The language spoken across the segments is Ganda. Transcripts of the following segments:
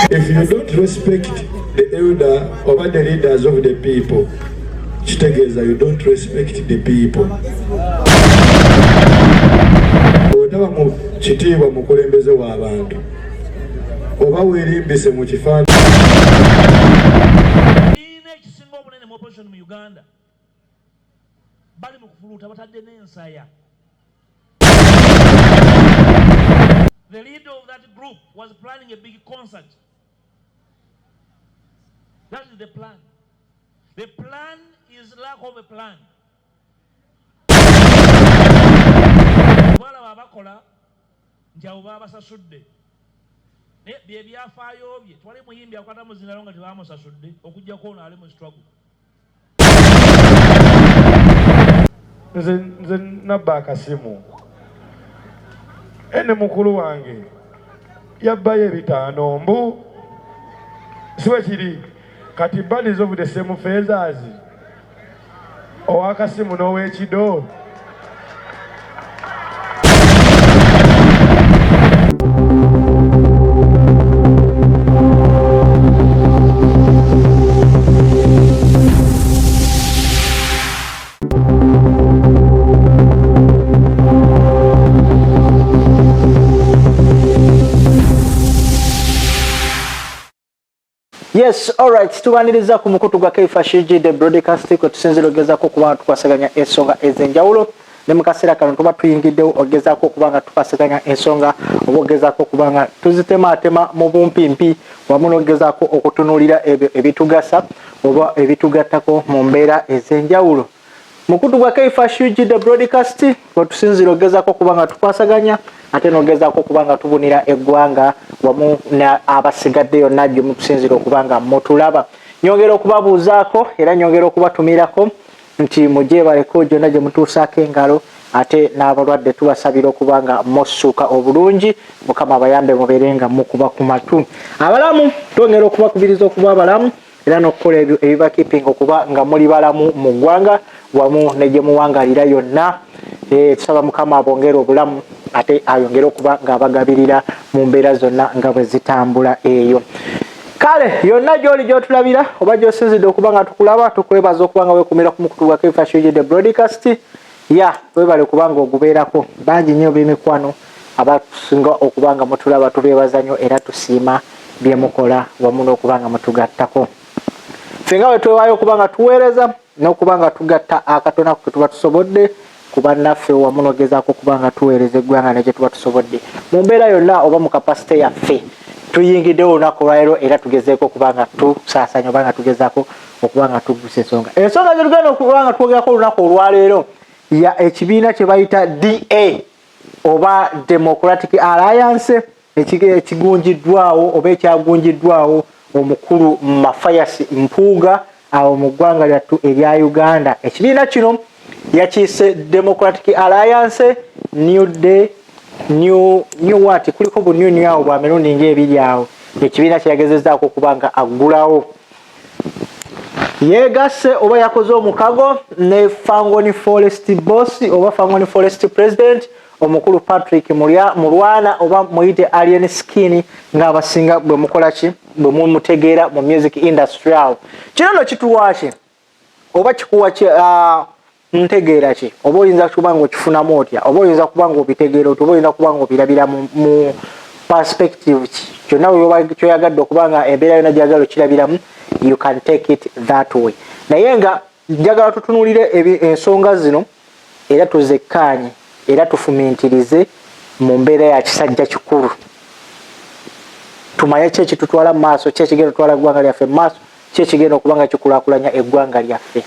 If you don't respect the elder or the leaders of the people, kitegeeza you don't respect the people. Otaba mu kitiibwa mukulembeze w'abantu oba weerimbise mu kifaananyi ekisinga obunene mu opposition mu Uganda bali mu kufuluuta batadde n'ensaya. The leader of that group was planning a big concert. That is the plan. The plan is lack of a plan. Bwala babakola njawo babasasudde. Bye byafaayo bye twali muyimbi akwata muzinalo nga tebamusasudde okujjako ono ali mu struggle. Nze nabba akasimu ene mukulu wange yabbayo ebitaano mbu siwe kiri kati bodies of the same feathers owakasimu n'owekido. Yes, all right. Tubaniriza ku mukutu gwa K-Fashigi the broadcast ko tusinzira ogezako kuba tukwasaganya ensonga ezenjawulo ne mukasera kano tuba tuyingiddewo ogezako kubanga tukwasaganya ensonga obogezako kubanga tuzitematema mu bumpimpi wamu n'ogezako okutunuulira ebitugasa oba ebitugattako mu mbeera ezenjawulo. Mukutu gwa K-Fashigi the broadcast ko tusinzira ogezako kubanga tukwasaganya ate n'ogezako kubanga tubunira eggwanga wamu na abasigaddeyo najjo mutusinzira okubanga mutulaba. Nyongera okubabuuzaako era nyongera okubatumirako nti mujje baleko gyonna gye mutuusaako engalo ate n'abalwadde tubasabira okubanga mossuuka obulungi Mukama abayambe mubeerenga mukuba ku matu. Abalamu twongera okubakubiriza okuba abalamu era n'okukola ebyo ebibakiipinga okuba nga muli balamu mu ggwanga wamu ne gye muwangalira yonna. Tusaba Mukama abongere obulamu ate ayongere okuba ng'abagabirira mu mbeera zonna nga bwe zitambula eyo. Kale yonna gy'oli gy'otulabira oba gy'osinzidde okuba nga tukulaba tukwebaza okuba nga weekumira ku mukutu gwa K-Fashigi the broadcast. Webale okuba nga ogubeerako bangi nnyo b'emikwano abasinga okuba nga mutulaba tubeebaza nnyo era tusiima bye mukola wamu n'okuba nga mutugattako. Ffe nga bwe twewaayo okuba nga tuweereza n'okuba nga tugatta akatono ke tuba tusobodde kuba naffe wamu n'ogezaako okuba nga tuweereza eggwanga ne gye tuba tusobodde mu mbeera yonna oba mu kapasite yaffe. Tuyingiddewo olunaku olwaleero era tugezeeko okuba nga tusaasanya oba nga tugezaako okuba nga tugusa ensonga. Ensonga ze tugenda okuba nga twogerako olunaku olwaleero ya ekibiina kye bayita DA oba Democratic Alliance ekigunjiddwawo oba ekyagunjiddwawo omukulu Mafayasi Mpuuga awo mu ggwanga lyattu erya Uganda. Ekibiina kino yakiyise Democratic Alliance New Day new what kuliko bu new awo bwa mirundi ng'ebiri awo. Ekibiina kyeyagezezzaako okuba nga aggulawo. Yeegasse oba yakoze omukago ne Fangoni Forest Boss oba Fangoni Forest President omukulu Patrick Mulwana oba muyite Alien Skin ng'abasinga bwe mukola ki bwe mumutegeera mu music industry awo. Kino no kituwaaki oba kikuwa ntegeera ki oba oyinza kuba nga okifunamu otya oba oyinza kuba nga obitegeera otya oba oyinza kuba nga obirabira mu perspective ki kyonna kyoyagadde okuba nga embeera yonna gyagala okirabiramu you can take it that way. Naye nga njagala tutunuulire ensonga zino era tuzekkaanye era tufumintirize mu mbeera ya kisajja kikulu. Tumanye ki ekitutwala mu maaso, ki ekigenda otwala eggwanga lyaffe mu maaso, ki ekigenda okuba nga kikulaakulanya eggwanga lyaffe.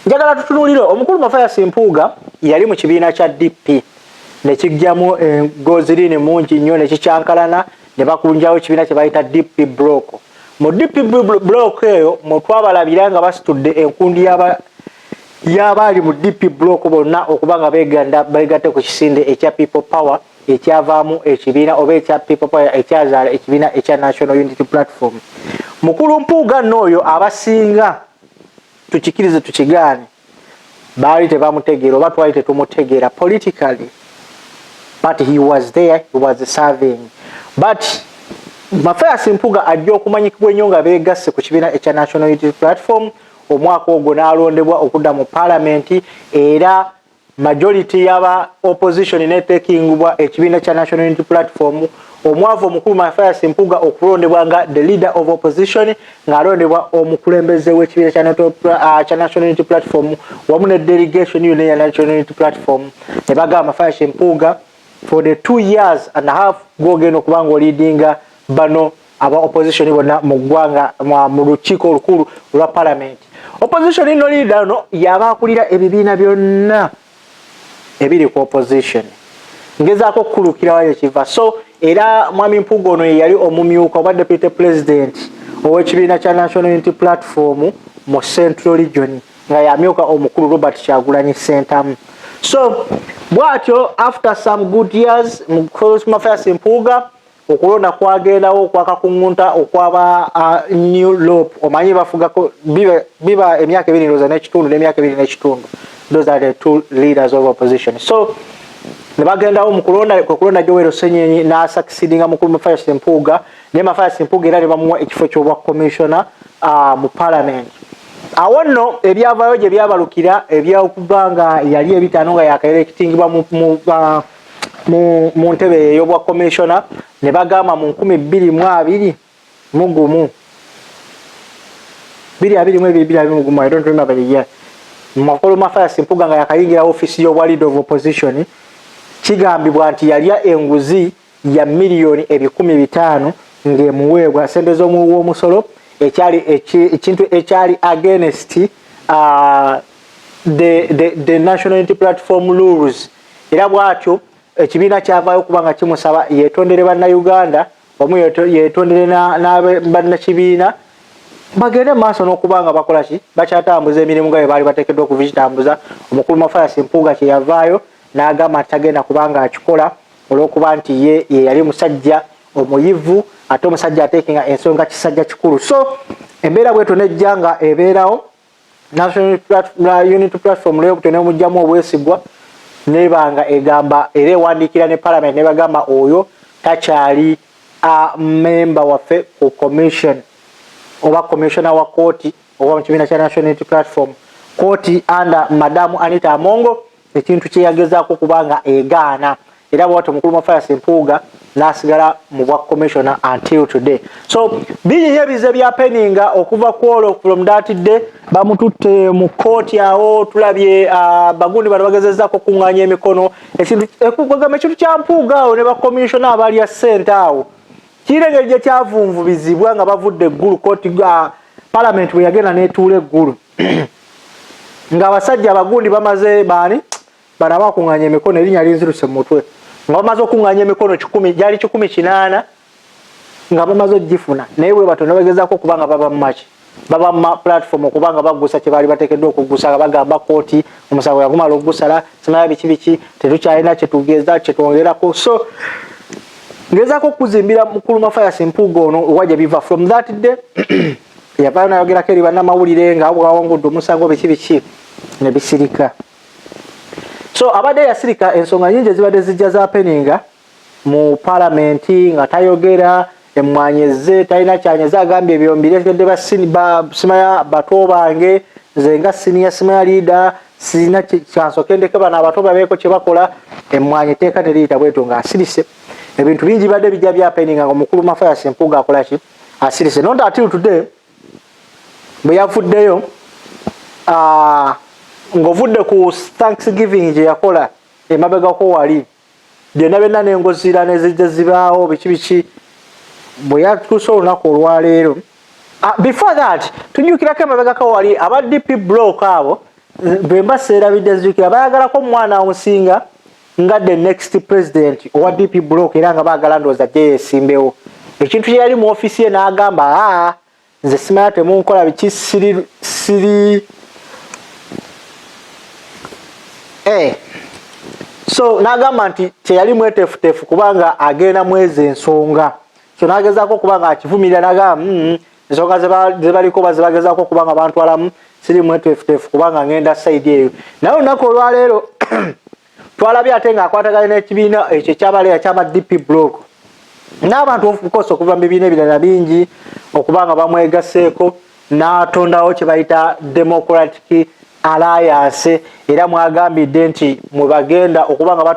Njagala tutunuulire omukulu Mafayasi Mpuuga yali mu kibiina kya DP ne kijjamu gozirini mungi nnyo ne kikyankalana ne bakunjawo ekibiina kye bayita DP block. Mu DP block eyo mu twabalabira nga basitudde enkundi y'abaali mu DP block bonna okuba nga beegatte ku kisinde ekya People Power ekyavaamu ekibiina oba ekya People Power ekyazaala ekibiina ekya National Unity Platform. Mukulu Mpuuga n'oyo abasinga tukikirize tukigaane baali tebamutegeera oba twali tetumutegeera politically, but he was there, he was serving. But Mathias Mpuuga ajja okumanyikibwa ennyo nga beegasse ku kibiina ekya National Unity Platform omwaka ogwo n'alondebwa okudda mu Parliament era majority y'aba opposition netekingibwa ekibiina kya National Unity Platform omwavu omukulu Mathias Mpuuga okulondebwa nga the leader of opposition ng'alondebwa omukulembeze w'ekibiina kya National Unity Platform wamu ne delegation yonna ya National Unity Platform ne bagamba Mathias Mpuuga for the 2 years and a half gwogenda okuba ng'oliidinga bano aba opposition bonna mu ggwanga mu lukiiko olukulu olwa Parliament. Opposition ino leader no yaba akulira ebibiina byonna ebiri ku opposition ngezaako okukulukirawo ekiva so era mwami Mpuuga ono yali omumyuka oba deputy president ow'ekibiina kya National Unity Platform mu Central Region nga yamyuka omukulu Robert Kyagulanyi Ssentamu. So bwatyo after some good years Mathias Mpuuga okulonda kwagendawo kwakakungunta okwaba NUP LOP omanyi bafugako biba emyaka 2 n'ekitundu n'emyaka 2 n'ekitundu. Those are the two leaders of opposition. So ne bagendawo mu kulonda Joel Senyenyi n'asucceedinga mukulu Mathias Mpuuga ne Mathias Mpuuga era ne bamuwa ekifo ky'obwa commissioner mu Parliament. Awo nno ebyavaayo gye byabalukira ebyokubanga yali ebitaano nga yakaelectingibwa mu ntebe ey'obwa commissioner ne bagamba mu 2021 mugumu 2022 I don't remember the year mukulu Mathias Mpuuga nga yakayingira office y'obwa leader of opposition kigambibwa nti yalya enguzi ya milioni 500,000 ng'emuweebwa sente z'omusolo ekintu ekyali against the National Unity Platform rules era bwatyo ekibiina kyavaayo kuba nga kimusaba yeetondere bannayuganda omu yeetondere n'abannakibiina bagende maaso n'okuba nga bakola ki bakyatambuza emirimu nga bwe baali bateekeddwa okubitambuza. Omukulu Mathias Mpuuga kye yavaayo n'agamba nti tagenda kubanga akikola olw'okuba nti ye yali musajja omuyivu ate omusajja ateekenga ensonga kisajja kikulu. So embeera bweto nejja nga ebeerawo National Unity Platform leo tenemujjamu obwesigwa nebanga egamba era ewandiikira ne Parliament ne bagamba oyo takyali member waffe ku commission oba commissioner wa kooti oba mu kibiina kya National Unity Platform kooti under Madamu Anita Amongo ekintu kye yagezaako kubanga egaana era bw'atyo omukulu Mathias Mpuuga n'asigala mu bwa commissioner until today. So binye ebize byapeninga okuva kwolo from that day bamututte mu kooti awo tulabye bagundi bano bagezezzaako kuŋŋaanya emikono ekintu kya Mpuuga awo ne ba commissioner abali ya ssente awo kirengeri gye kyavunvubizibwa nga bavudde eggulu kooti Parliament bwe yagenda n'etuula eggulu ng'abasajja abagundi bamaze bano abakuŋŋaanya emikono erinnya linziruse mu mutwe nga bamaze okuŋŋaanya emikono 10 gyali 108 nga bamaze ogifuna naye bwe batono bagezaako okuba nga baba mumaki baba mu platform okuba nga bagusa kye baali bateekeddwa okugusa nga bagamba kooti omusango yagumala okugusala simanya biki tetukyalina kyetugeza kyetwongerako. So ngezaako okuzimbira mukulu Mathias Mpuuga ono wajja biva from that day yavaayo nayogerako eri bannamawulire nga bwawangudde omusango biki ne bisirika. So abadde yasirika ensonga nyingi ezibadde zijja zapeninga mu Parliament nga tayogera emmwanyeze talina kyanyeze agambye ebyombire basimaya bato bange nze nga senior simaya leader sirina kyansoke ndeke bano abato babeeko kye bakola emmwanye teeka ne liita bweto nga asirise ebintu bingi badde bijja byapeninga nga omukulu Mathias Mpuuga akola ki asirise. Not until today bwe yavuddeyo ng'ovudde ku Thanksgiving gye yakola emabegako wali byonna byonna n'engozira nezijja zibaawo biki bwe yatuuse olunaku olwaleero. Before that tujjukirako emabegako wali aba DP block abo bwe mba seerabidde nzijukira bayagalako omwana omusinga nga the next president owa DP block era nga baagala ndowooza gye yeesimbewo ekintu kye yali mu ofisi ye n'agamba nze simanya temunkola biki siri so nagamba nti teyali mwetefutefu kubanga agenda mwezi ensonga so nagezaako kubanga akivumirira nagamba ensonga zebaliko bagezaako kubanga bantwalamu siri mwetefutefu kubanga ngenda side eyo. Naye olunaku olwaleero twalabye ate ng'akwatagana n'ekibiina ekyo ekyabaleera kyaba DP block n'abantu of course okuva mu bibiina ebirala bingi okubanga bamwegaseeko n'atondawo kye bayita Democratic Alliance era mwagambidde nti mwe bagenda okubanga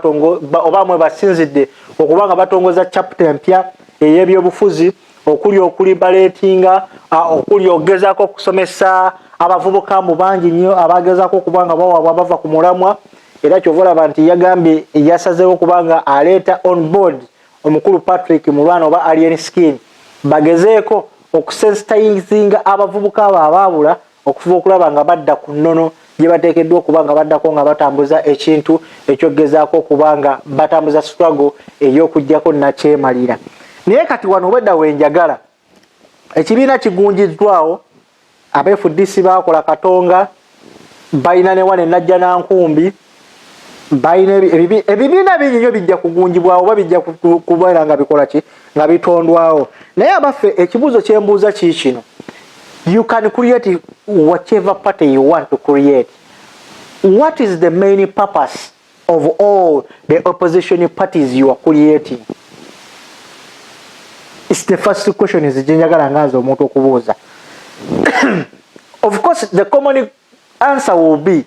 oba mwe basinzidde okubanga batongoza chapter empya ey'ebyobufuzi okuli baletinga okuli ogezaako okusomesa abavubuka mu bangi nnyo abagezaako okubanga bawaabwa bava ku mulamwa era kyova olaba nti yagambye yasazeewo okubanga aleeta on board omukulu Patrick Mulwana oba Alien Skin bagezeeko okusensitizinga abavubuka abo abaabula okufuba okulaba nga badda ku nnono gye bateekeddwa okubanga baddako nga batambuza ekintu ekyogezaako okubanga batambuza struggle ey'okuggyako nakyemalira. Naye kati wano obwedda wenjagala ekibiina kigunjiddwawo abeFDC baakola katonga balina ne wane najja nankumbi balina ebibiina bingi nnyo bijja kugunjibwawo oba bijja kubeera nga bikola ki nga bitondwawo. Naye abaffe ekibuuzo kyembuuza kino, you can create whatever party you want to create. What is the main purpose of all the opposition parties you are creating? It's the first question is jenjagala nganza omuntu okubuuza. Of course the common answer will be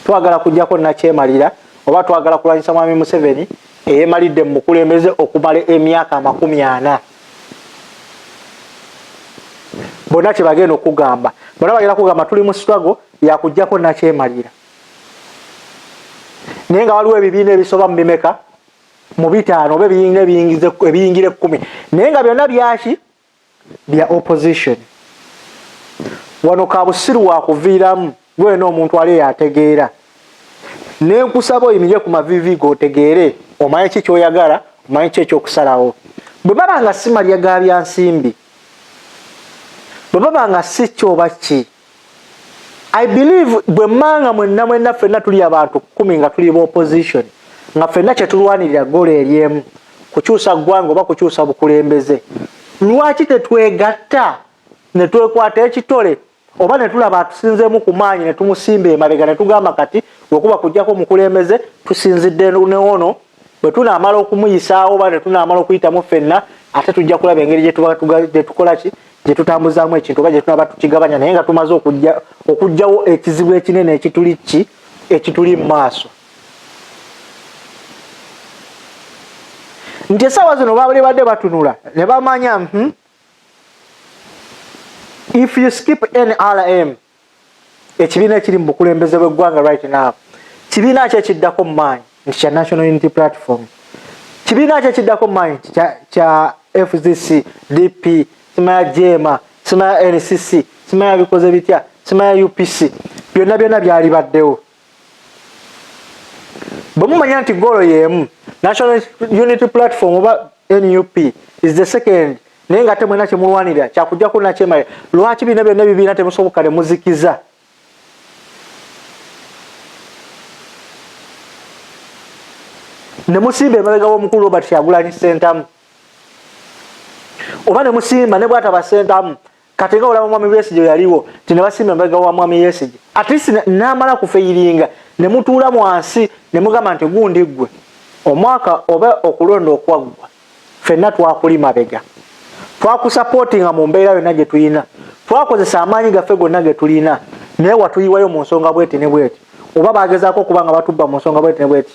twagala kujjako nakyemalira oba twagala kulwanyisa mwami Museveni eyemalidde mu mukulembeze okumala emyaka 40. Bonna kye bagenda okugamba bonna bagenda kugamba tuli mu struggle yakujjako nakyemalira naye nga waliwo ebibiina ebisoba mu bimeka mu 5 oba ebibiina ebiyingire 10 naye nga byonna byaki bya opposition. Wano kabusiru wakuviiramu gwena omuntu ali yategeera nenkusaba oyimirye ku mavivi gotegeere omanye ki kyoyagala omanye ki ekyokusalawo. Bwe baba nga si malya ga byansimbi bwe baba nga si kyoba ki I believe bwe mmanga mwenna ffenna tuli abantu 10 nga tuli opposition nga ffenna kye tulwanirira gola eryemu kukyusa ggwanga oba kukyusa bukulembeze, lwaki tetwegatta ne twekwata ekitole oba ne tulaba atusinzeemu ku maanyi ne tumusimba emabega ne tugamba kati wekuba kujjako mukulembeze tusinzidde ne ono bwe tunaamala okumuyisaawo oba ne tunaamala okuyitamu ffenna ate tujja kulaba engeri gye tukola ki gye tutambuzaamu ekintu oba gye tunaba tukigabanya naye nga tumaze okugjawo ekizibu ekinene ekituli mu maaso. Nti essaawa zino baali badde batunula ne bamanya if you skip NRM ekibiina ekiri mu bukulembeze bw'eggwanga right now kibiina ki ekiddako mu maanyi nti kya National Unity Platform, kibiina ki ekiddako mu maanyi kya FCC DP simaya Jema simaya NCC simaya bikoze bitya simaya UPC byonna byali baddewo. Bwe mumanya nti golo yeemu National Unity Platform oba NUP is the second naye nga temwena kyemulwanirira kyakujjako nakyemalira, lwaki bino byonna ebibiina temusoboka ne muzikiza? Ne musimba emabega w'omukulu Robert Kyagulanyi Ssentamu oba ne musimba ne bw'ataba Ssentamu kati nga olaba mwami Besigye yaliwo ti ne basimba emabega wa mwami Besigye at least n'amala kufeyiringa ne mutuula wansi ne mugamba nti gundi ggwe omwaka oba okulonda okwaggwa ffenna twakuli mabega twakusapootinga mu mbeera yonna gye tulina twakozesa amaanyi gaffe gonna ge tulina naye watuyiwayo mu nsonga bweti ne bweti oba bagezaako okuba nga batubba mu nsonga bweti ne bweti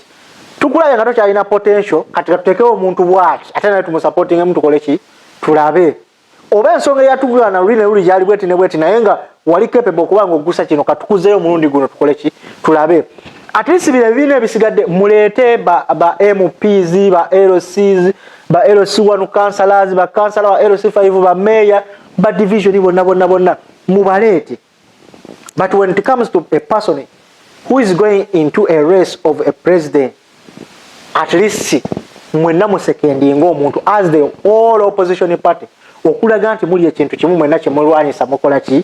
tukulabye nga tokyalina potential kati katutekewo omuntu bwati ate naye tumusapootingemu tukole ki tulabe oba ensonga eyatugana luli ne luli gyali bweti ne bweti naye nga wali capable okuba nga ogusa kino katukuzeeyo omulundi guno tukole ki tulabe. At least bino ebibiina ebisigadde muleete ba MPs ba LCs ba LC1 councillors ba councillor ba LC5 ba mayor ba division bonna mubaleete. But when it comes to a person who is going into a race of a president, at least mwenna musekendi ng'omuntu as the all opposition party okulaga nti muli ekintu kimu mwenna kyemulwanyisa mukola ki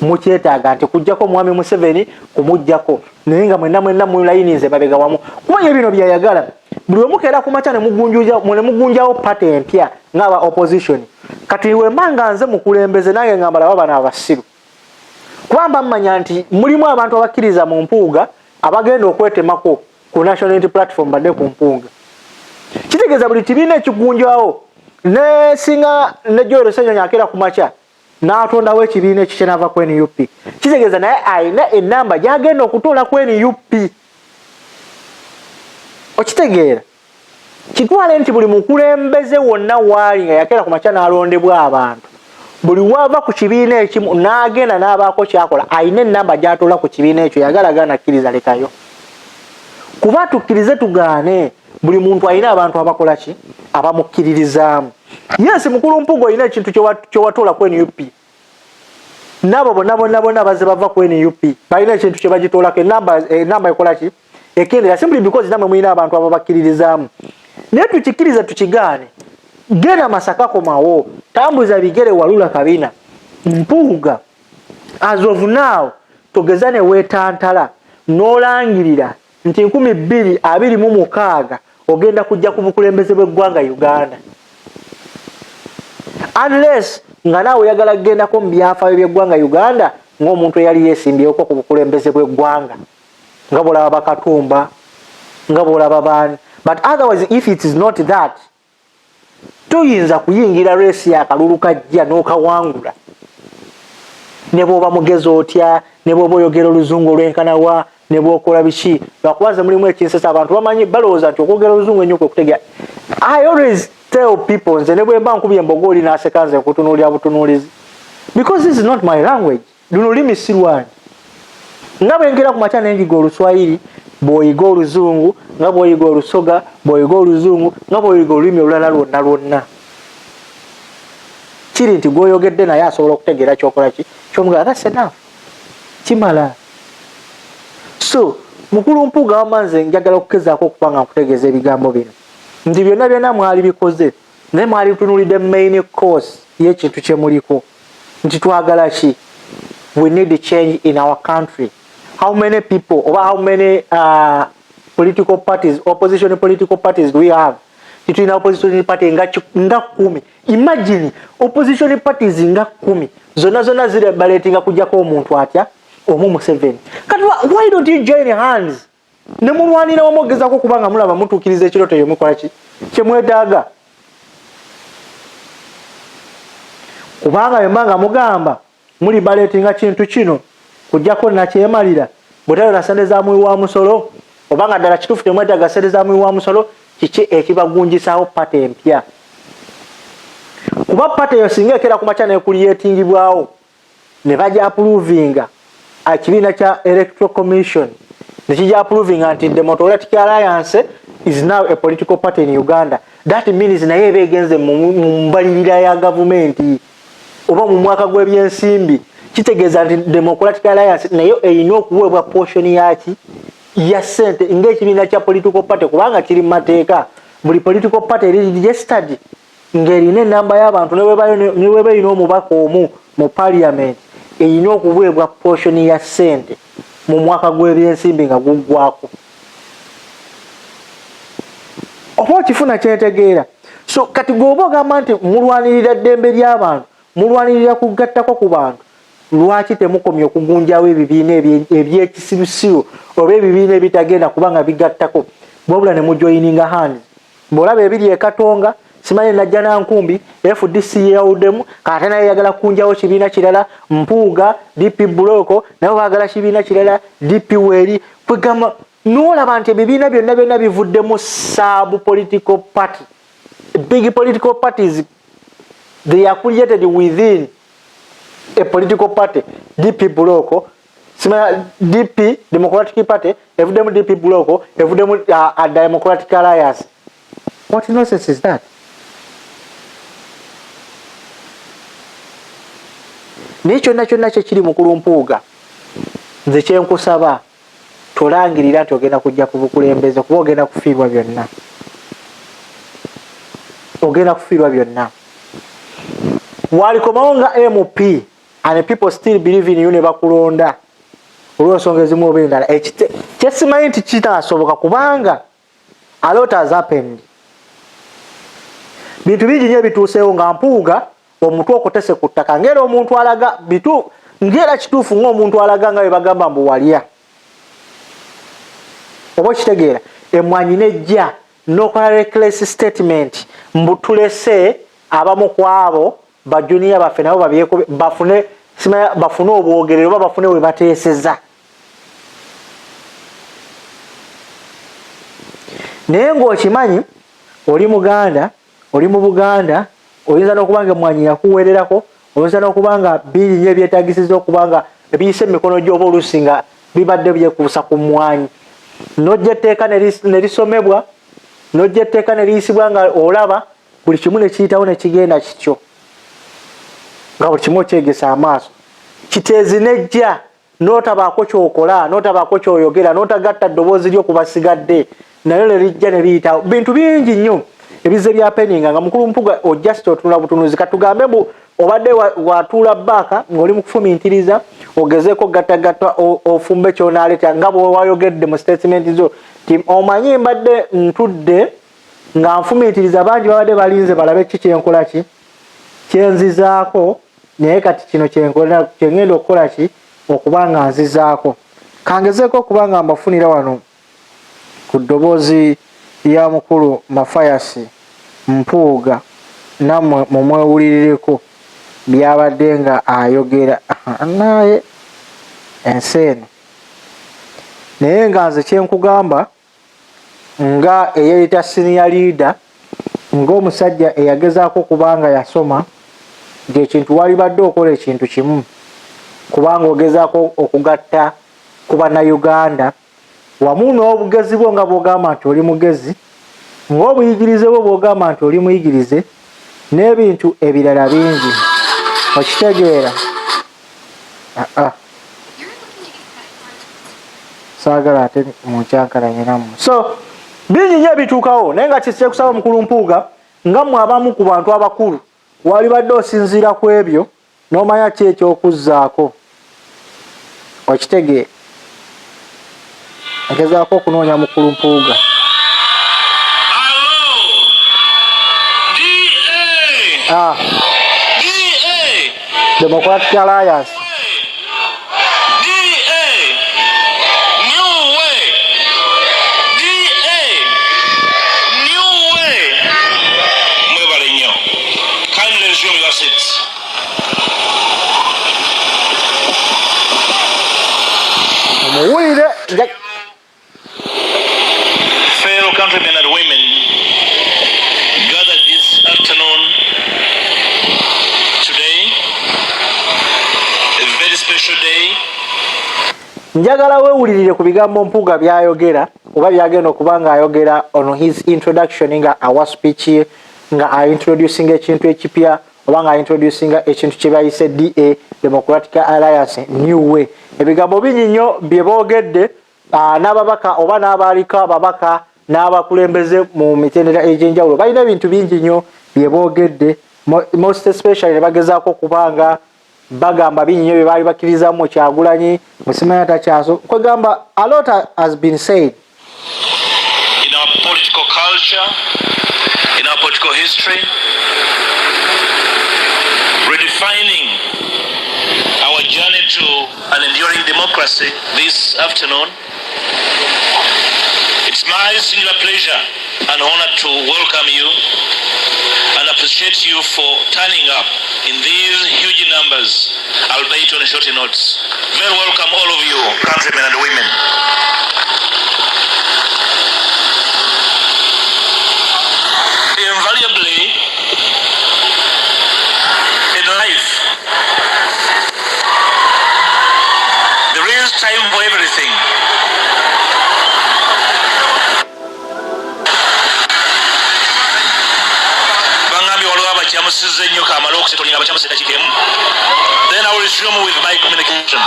mukyetaaga nti kujjako mwami Museveni kumujjako naye nga mwenna mulayininze mabega wamu kumanya bino byayagala buli omukeera kumaca ne mugunjawo party empya ng'aba opposition kati wembanga nze mukulembeze nange ngamba laba bano abasiru kubamba mmanya nti mulimu abantu abakkiriza mu Mpuuga abagenda okwetemako ku National Unity Platform badde ku Mpuuga Kitegeeza buli kibiina ekigunjwawo ne singa ne Joel Ssenyonya akera ku makya n'atondawo ekibiina ekyo kyenava ku NUP. Kitegeeza naye ayina ennamba gy'agenda okutuula ku NUP. Okitegeera kitwale nti buli mukulembeze wonna waali nga yakera ku makya n'alondebwa abantu, buli wava ku kibiina ekimu n'agenda n'abaako kyakola ayina ennamba gy'atuula ku kibiina ekyo yagala gaana akkiriza lekayo. Kuba tukkirize tugaane buli muntu alina abantu abakola ki abamukkiririzaamu. Yes, mukulu Mpuuga olina ekintu kyewatuula ku NUP. Nabo bonna bazze bava ku NUP balina ekintu kye bagituulako ennamba ekola ki ekendera, simply because namwe mulina abantu ababakkiririzaamu. Naye tukikkiriza tukigaane. Genda Masaka komawo, tambuza bigere walula kabina. Mpuuga as of now togeza ne weetantala n'olangirira nti 2026 ogenda kujja ku bukulembeze bw'eggwanga Uganda. Unless nga naawe oyagala kugendako mu byafaayo by'eggwanga Uganda ng'omuntu eyali yeesimbyeeko ku bukulembeze bw'eggwanga nga bw'olaba Bakatumba nga bw'olaba baani. But otherwise if it is not that, toyinza kuyingira reesi y'akalulu kajja n'okawangula. Ne bw'oba mugezi otya, ne bw'oba oyogera oluzungu olwenkanawa, ne bw'okola biki, lwakubanza mulimu ekinsesa abantu bamanyi balowooza nti okwogera oluzungu ennyo kwe kutegeera. I always tell people nze ne bwe mba nkubye embogooli n'aseka nze nkutunuulira butunuulizi, because this is not my language. Luno lulimi si lwange. Nga bwe ngera ku makya nenyiga Oluswayiri, bw'oyiga Oluzungu, nga bw'oyiga Olusoga, bw'oyiga Oluzungu, nga bw'oyiga olulimi olulala lwonna lwonna. Kiri nti gw'oyogedde naye asobola okutegeera kyokola ki ky'omugala. That's enough. Kimala. So mukulu Mpuuga wamma nze njagala okugezaako okuba nga nkutegeeza ebigambo bino nti byonna mwali bikoze naye mwali tunuulidde main course y'ekintu kye muliko nti twagala ki. We need change in our country. How many people or how many political parties, opposition political parties do we have? Between opposition party nga 10. Imagine opposition parties nga 10 zona zile baletinga kujjako omuntu atya omu 7. Kati why don't you join hands? Ne mulwanira omogezako kubanga mulaba mutukiriza ekiroto yomwe kola ki kyemwetaaga. Kubanga yembanga mugamba muli baletinga kintu kino kujjako na kyemalira bwetalo na sente za mwi wa musolo obanga ddala kituufu temwetaaga sente za mwi wa musolo, kiki ekibagunjisaawo pate empya. Kuba pate eyo singa ekera ku makya nekulyetingibwawo ne bajja approvinga ekibiina kya Electoral Commission ne kijja approvinga nti Democratic Alliance is now a political party in Uganda. That means naye eba egenze mu mbalirira ya gavumenti oba mu mwaka gw'ebyensimbi, kitegeeza nti Democratic Alliance nayo erina okuweebwa portion yaki ya sente ng'ekibiina kya political party, kubanga kiri mu mateeka. Buli political party eri registered ng'erina ennamba y'abantu ne weba erina omubaka omu mu parliament erina okuweebwa portion ya sente mu mwaka gw'ebyensimbi nga guggwako. Oba okifuna kyetegeera. So kati gwoba ogamba nti mulwanirira ddembe ly'abantu, mulwanirira kugattako ku bantu, lwaki temukomya okugunjawo ebibiina ebyekisirusiru oba ebibiina ebitagenda kubanga bigattako, wabula ne mujoyininga hands? Bw'olaba ebiri e Katonga, simanyi najja nankumbi FDC yawuddemu, kate naye yagala kunjawo kibiina kirala, Mpuuga DP Buloko naye baagala kibiina kirala DP Weri, kwegamba n'olaba nti ebibiina byonna bivuddemu sub political party. Big political parties, they are created within a political party. DP Buloko, DP Democratic Party, evidemu DP Buloko, evidemu Democratic Alliance. What nonsense is that? Nicho kyonna kiri mukulu Mpuuga, nze kyenkusaba tolangirira nti ogenda kujja ku bukulembeze kuba ogenda kufiirwa byonna. Ogenda kufiirwa byonna. Walikomawo nga MP and people still believe in you ne bakulonda olw'ensonga ezimu oba endala. Kyesimanyi nti kitaasoboka kubanga a lot has happened. Bintu bingi nnyo bituuseewo nga Mpuuga omuntu okutese ku ttaka ng'era omuntu alaga ng'era kituufu ng'omuntu alaga nga bwe bagamba mbu walya. Oba okitegeera, emmwanyi nejja n'okola reckless statement mbutulese abamu kwabo bajuniya baffe nabo babyeko bafune obwogerero oba bafune we bateeseza. Naye ng'okimanyi oli Muganda, oli mu Buganda, oyinza n'okubanga emmwanyi yakuweererako, oyinza n'okubanga bingi ebyetaagisiza okubanga ebiyise emikono gy'oba oluusi nga bibadde byekuusa ku mmwanyi. N'ojja etteeka ne lisomebwa, n'ojja etteeka ne liyisibwa nga olaba buli kimu ne kiyitawo ne kigenda kityo. Nga buli kimu okyegesa amaaso. Kiteezi nejja n'otabaako ky'okola, n'otabaako ky'oyogera, n'otagatta ddoboozi lyo ku basigadde, nayo ne lijja ne biyitawo. Bintu bingi nnyo ebizze byapeninga nga mukulu Mpuuga ojja sitootunula butunuzi. Katugambe obadde watuula bbaaka ng'oli mu kufumintiriza ogezeeko gattagatta ofumbe ky'onaaleeta nga bwe wayogedde mu statement zo ti omanyi mbadde ntudde nga nfumintiriza bangi babadde balinze balabe ki kyenkola ki kyenzizaako, naye kati kino kyengenda okukola ki okuba nga nzizaako. Kangezeeko okuba nga mbafunira wano ku ddoboozi ya mukulu Mafayasi Mpuuga nammwe mumwewulirireko byabadde nga ayogera naye ensi eno. Naye nga nze kyenkugamba nga eyayita senior leader, ng'omusajja eyagezaako kubanga yasoma ng'ekintu walibadde okola ekintu kimu, kubanga ogezaako okugatta ku bannayuganda wamu n'obugezi bwo nga bw'ogamba nti oli mugezi, ng'obuyigirize bwo bw'ogamba nti oli muyigirize, n'ebintu ebirala bingi. Okitegeera? Saagala ate munkyankalanye nammwe. So bingi nnyo ebituukawo, naye nga kyekusaba mukulu Mpuuga nga mmwe abamu ku bantu abakulu walibadde osinziira ku ebyo n'omanya ki ekyokuzzaako. Okitegeera? Ngezaako okunoonya mukulu Mpuuga. Democratic Alliance. Fellow countrymen and women gathered this afternoon today, a very special day. Njagala weewulirire ku bigambo Mpuuga byayogera oba byagenda okuba nga ayogera on his introduction nga our speech ye nga introducing ekintu ekipya oba nga introducing ekintu kye bayise DA Democratic Alliance New Way. Ebigambo bingi nnyo bye boogedde n'ababaka oba n'abaaliko ababaka n'abakulembeze mu mitendera egy'enjawulo balina ebintu bingi nnyo bye boogedde, most especially ne bagezaako kubanga bagamba bingi nnyo bye baali bakkirizamu mu Kyagulanyi musimanya takyaso kwegamba a lot has been said in our political culture, in our political history, redefining our journey to an enduring democracy this afternoon. It's my singular pleasure and honor to welcome you and appreciate you for turning up in these huge numbers, albeit on short notes. Very welcome all of you, countrymen and women. Invariably, in life, there is time for everything. Then I will resume with my communication.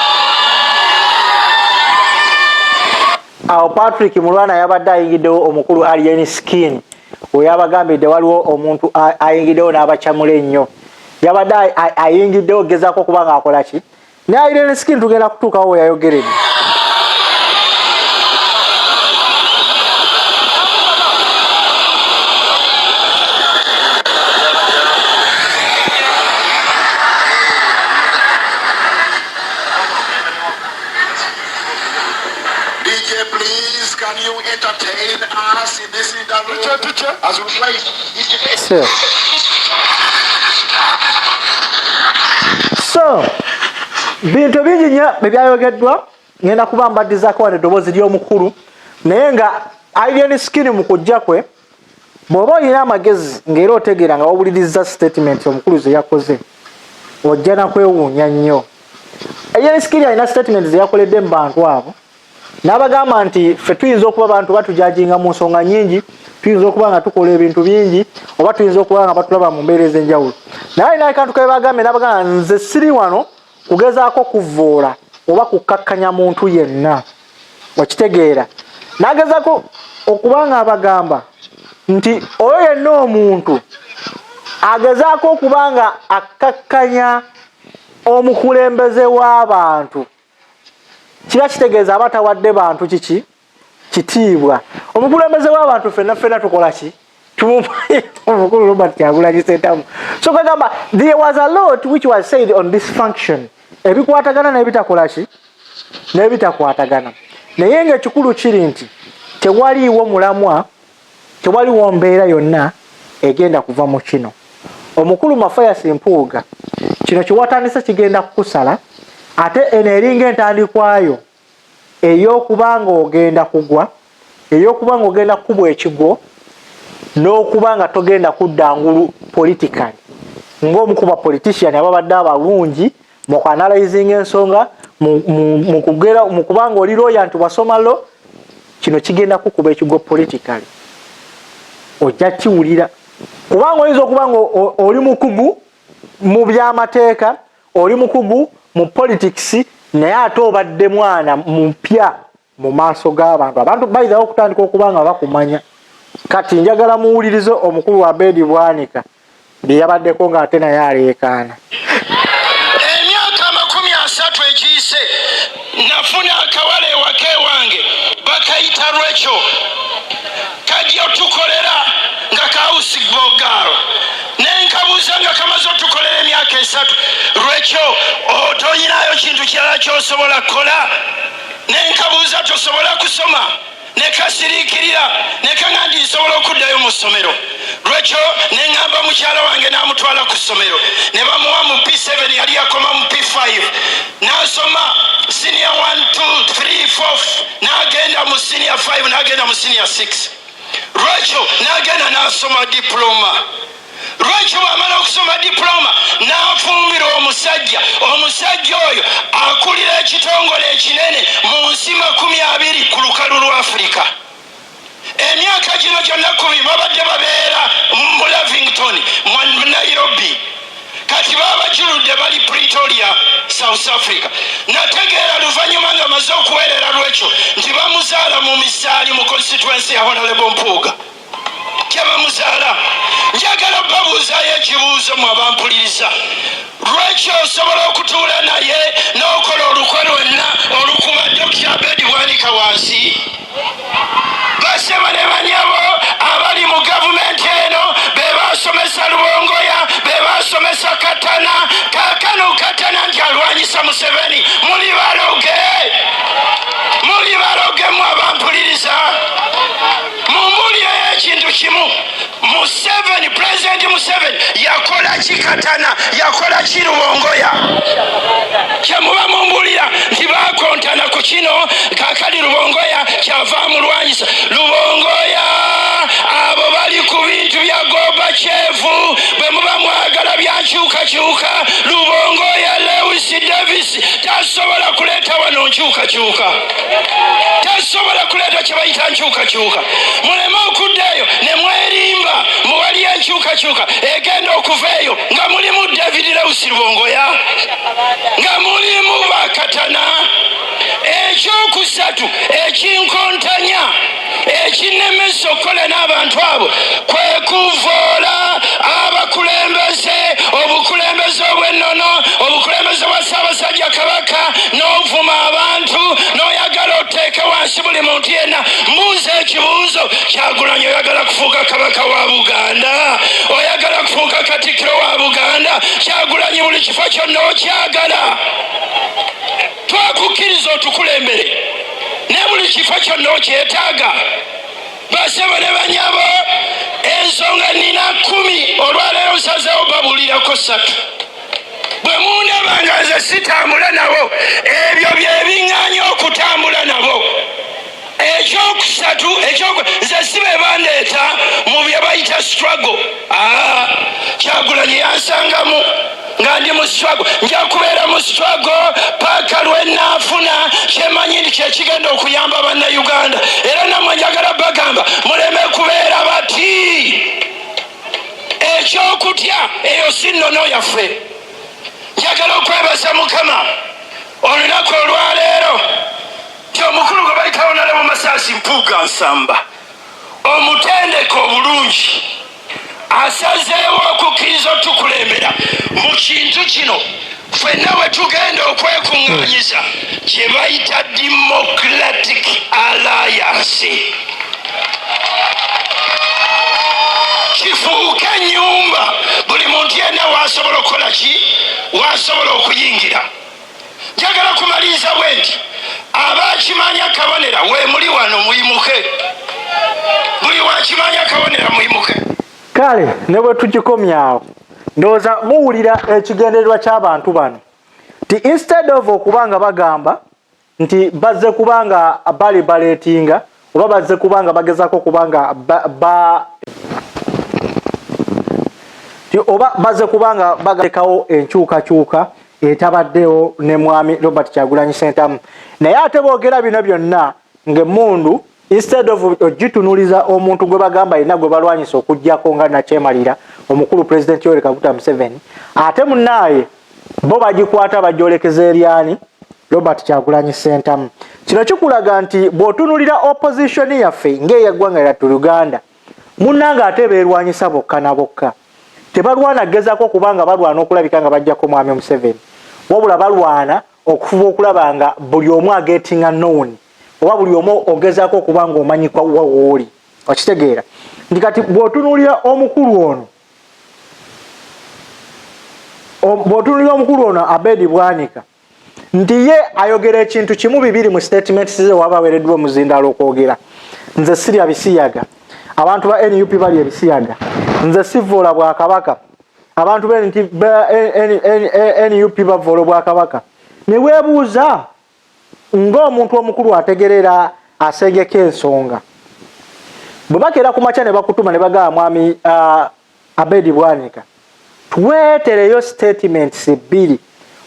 Patrick Mulwana yabadde ayingiddewo omukulu Alien Skin we yabagambidde waliwo omuntu ayingiddewo n'abacamula ennyo yabadde ayingiddewo gezaako okuba nga akola ki ne Alien Skin tugenda kutuukawo we yayogeredde. Please come Can you entertain us in this interview as we wait? Sure. So, bintu bingi nnyo ebyayogeddwa ngenda kuba mbaddizaako wano eddoboozi ly'omukulu naye nga alien skin mu kujja kwe bw'oba olina amagezi ng'era otegeera nga wawuliriza statement omukulu ze yakoze ojja nakwewuunya nnyo. Alien skin alina statement ze yakoledde mu bantu abo n'abagamba nti ffe tuyinza okuba bantu batujajinga mu nsonga nnyingi, tuyinza okuba nga tukola ebintu bingi oba tuyinza okuba nga batulaba mu mbeera ez'enjawulo, naye alina akantu ke bagambe n'abagamba nze siri wano kugezaako kuvvoola oba kukkakkanya muntu yenna, okitegeera. N'agezaako okuba nga abagamba nti oyo yenna omuntu agezaako okuba nga akkakkanya omukulembeze w'abantu kiba kitegeeza aba tawadde bantu kiki kitiibwa. Omukulembeze w'abantu ffenna tukola ki omukulu Robert Kyagulanyi Ssentamu. So kagamba there was a lot which was said on this function, ebikwatagana n'ebitakola ki n'ebitakwatagana, naye ng'ekikulu kiri nti tewaliiwo mulamwa, tewaliwo mbeera yonna egenda kuva mu kino. Omukulu Mathias Mpuuga kino kiwatandise kigenda kukusala ate eneringa entandikwayo ey'okuba nga ogenda kugwa, ey'okuba nga ogenda kukubwa ekigo n'okuba nga togenda kudda ngulu politikali ng'omukuba politician ababadde abalungi mu kuanalyzing ensonga mu kuba nga oli lawyer nti wasoma lo, kino kigenda kukuba ekigo politikali ojja kiwulira kubanga oyinza okuba nga oli mukugu mu byamateeka, oli mukugu mu politics, naye ate obadde mwana mupya mu maaso g'abantu. Abantu bayizawo okutandika okuba nga bakumanya. Kati njagala muwulirize omukulu wa Bobi Wine bye yabaddeko ng'ate naye aleekaana. Emyaka 30 egiyise nafuna akawala ewaka ewange bakayita Rachel, kajja otukolera nga kawusi gbogaalo nenkabuuza nga kamaze otukolera emyaka 3. Rachel, otoyinayo kintu kirala kyosobola kukola? Nenkabuuza tosobola kusoma? Nekasiriikirira nekanga ndi nsobola okuddayo mu ssomero. Rachel neŋŋamba mukyala wange n'amutwala ku ssomero ne bamuwa mu P7, yali yakoma mu P5 n'asoma senior 1 2 3 4 n'agenda mu senior 5 n'agenda mu senior 6. Rachel n'agenda n'asoma diploma. Rachel bw'amala okusoma diploma n'afumbira omusajja oyo akulira ekitongole ekinene mu nsi 20 ku lukalu lwa Afrika. Emyaka gino gyonna 10 babadde babeera mu Lavington mu Nairobi, kati babajuludde bali Pretoria, South Africa. Nategeera luvannyuma nga maze okuweerera Rachel nti bamuzaala mu misaali mu constituency ya Honorable Mpuuga. Kyabamuzaala njagala babuuzaayo ekibuuzo mu abampuliriza. Rachel osobola okutuula naye n'okola olukwe lwonna olukuba Dr. Bobi Wine wansi? Basema ne banyabo abali mu gavumenti eno be basomesa Lubongoya, be basomesa Katana, kaakano Katana nti alwanyisa Museveni. Muli baloge mu abampuliriza. Mumbuulire ekintu kimu, Museveni, President Museveni yakola ki Katana, yakola ki Lubongoya? Kyemuba mumbuulira nti bakontana ku kino kaakali Lubongoya kyava mulwanyisa. Lubongoya abo bali ku bintu bya Gorbachev, bwe muba mwagala byankyukakyuka. Lubongoya Lewis Davis tasobola kuleeta wano nkyukakyuka, tasobola kuleeta kye bayita nkyukakyuka. Muleme okuddayo ne mwerimba muwali enkyukakyuka egenda okuvaeyo nga mulimu David Lewis Lubongoya, nga mulimu Bakatana. Ekyokusatu ekinkontanya ekinemesa okukola n'abantu abo kwe kuvoola abakulembeze, obukulembeze obw'ennono, obukulembeze bwa Ssaabasajja Kabaka, n'ovuma abantu n'oyagala oteeke wansi buli muntu yenna. Mbuuza ekibuuzo, Kyagulanyi oyagala kufuuka kabaka wa Buganda? Oyagala kufuuka katikkiro wa Buganda? Kyagulanyi buli kifo kyonna okyagala. Twakukkiriza otukulembere ne buli kifo kyonna okyetaaga basebo ne banyabo ensonga nina 10 olwaleero nsazeewo babulirako 3 bwe mundaba nga nze sitambula nabo ebyo byebiŋŋaanya okutambula nabo ekyokusatu nze si be bandeeta mu bye bayita struggle Kyagulanyi yansangamu nga ndi mu struggle nja kubeera mu struggle paaka lwenaafuna kyemanyi nti kyekigenda okuyamba bannayuganda era nammwe njagala bagamba muleme kubeera bati ekyokutya eyo si nnono yaffe njagala okwebaza mukama olunaku olwaleero ti omukulu gwe bayitawo nale mu masaasi Mpuuga nsamba omutendeke obulungi asazeewo okukkiriza otukulembera mu kintu kino ffenna we tugenda okwekuŋŋaanyiza kye bayita Democratic Alliance kifuuke ennyumba buli muntu yenna wasobola okukola ki wasobola okuyingira njagala kumaliriza bwe nti abakimanya kabonera we muli wano muyimuke buli wakimanya kabonera muyimuke kale ne bwe tukikomyawo ndowooza muwulira ekigendererwa ky'abantu bano ti instead of okubanga bagamba nti bazze kubanga balibaletinga oba bazze kubanga bagezako kubanga oba bazze kubanga bagalekawo enkyukakyuka etabaddewo ne mwami Robert Kyagulanyi Ssentamu naye ate boogera bino byonna ng'emmundu instead of ogitunuliza omuntu gwe bagamba alina gwe balwanyisa okuggyako nga nakyemalira omukulu President Yoweri Kaguta Museveni ate munnaaye bo bagikwata bagyolekeza eryani Robert Kyagulanyi Ssentamu. Kino kikulaga nti bw'otunulira opposition yaffe ng'eyaggwanga lyattu Uganda munnanga ate beerwanyisa bokka na bokka tebalwana gezako kubanga balwana okulabika nga bajjako mwami Museveni wabula balwana okufuba okulaba nga buli omu agetinga known oba buli omu ogezako okubanga omanyikwa wawooli okitegeera nti kati bw'otunuulira omukulu ono Abedi Bwanika nti ye ayogera ekintu kimu bibiri mu statements ze waba aweereddwa omuzindaalo okwogera nze sirya bisiyaga abantu ba NUP bali ebisiyaga nze sivoola Bwakabaka abantu NUP bavoola Bwakabaka ne weebuuza ng'omuntu omukulu ategerera asengeka ensonga bwe bakeera ku makya ne bakutuma ne bagamba mwami Abedi Bwanika tuweetereyo statements 2